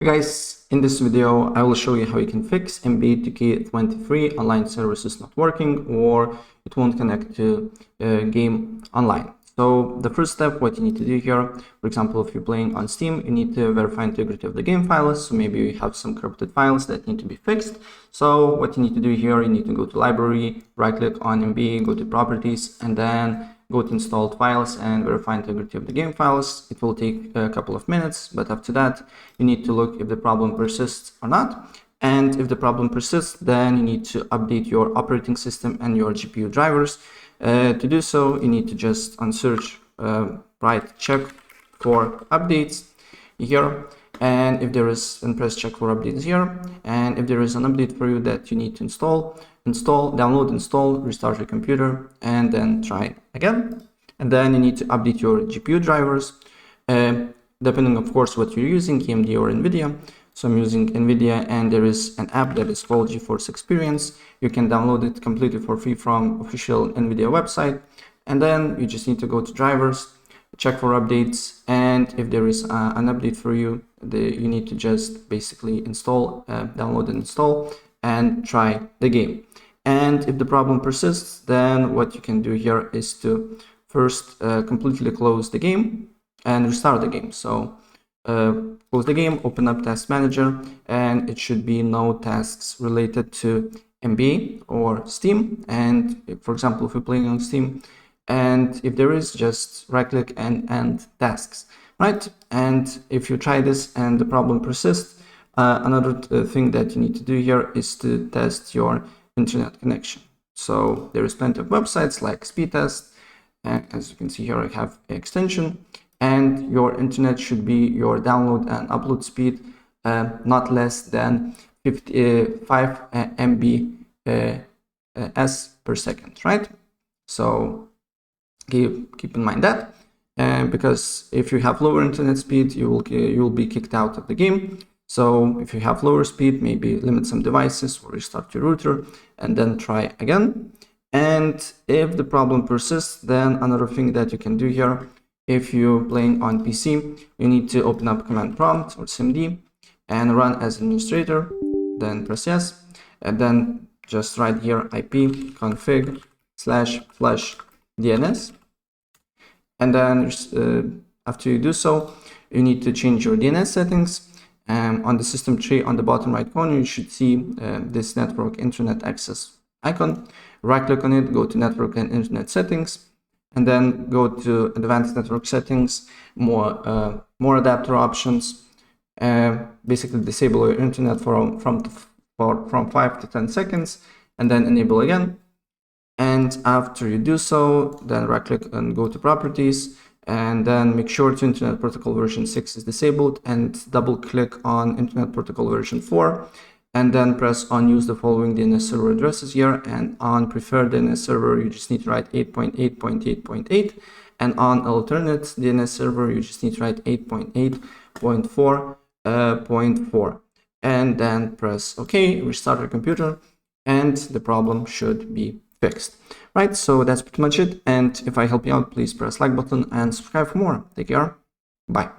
Hey guys, in this video I will show you how you can fix MB2K23 online service is not working or it won't connect to game online. So the first step, what you need to do here, for example, if you're playing on Steam, you need to verify integrity of the game files. So maybe you have some corrupted files that need to be fixed. So what you need to do here, you need to go to library, right click on MB, go to properties, and then go to installed files and verify integrity of the game files. It will take a couple of minutes, but after that, you need to look if the problem persists or not. And if the problem persists, then you need to update your operating system and your GPU drivers. To do so, you need to just on search, write check for updates here. And if there is, then press check for updates here. And if there is an update for you that you need to download, install, restart your computer, and then try again. And then you need to update your GPU drivers, depending of course what you're using, AMD or NVIDIA. So I'm using NVIDIA, and there is an app that is called GeForce Experience. You can download it completely for free from official NVIDIA website. And then you just need to go to drivers, check for updates, and if there is an update for you, you need to just basically install, download and install, and try the game. And if the problem persists, then what you can do here is to first completely close the game and restart the game. So close the game, open up Task Manager, and it should be no tasks related to MB or Steam. And for example, if you're playing on Steam, and if there is, just right click and end tasks, right? And if you try this and the problem persists, another thing that you need to do here is to test your internet connection. So there is plenty of websites like speed test, and as you can see here, I have an extension, and your internet should be your download and upload speed not less than 5 MB/s per second, right? So keep in mind that, because if you have lower internet speed, you will be kicked out of the game. So if you have lower speed, maybe limit some devices or restart your router and then try again. And if the problem persists, then another thing that you can do here, if you're playing on PC, you need to open up command prompt or cmd and run as administrator, then press yes, and then just write here ip config/flush DNS. And then after you do so, you need to change your DNS settings. On the system tree on the bottom right corner, you should see this network internet access icon. Right click on it, go to network and internet settings, and then go to advanced network settings, more adapter options. Basically disable your internet from 5 to 10 seconds, and then enable again. And after you do so, then right click and go to properties, and then make sure to Internet Protocol version 6 is disabled, and double click on Internet Protocol version 4, and then press on use the following DNS server addresses here, and on preferred DNS server you just need to write 8.8.8.8, and on alternate DNS server you just need to write 8.8.4.4, and then press OK, restart your computer, and the problem should be fixed. Right, so that's pretty much it. And if I help you out, please press like button and subscribe for more. Take care. Bye.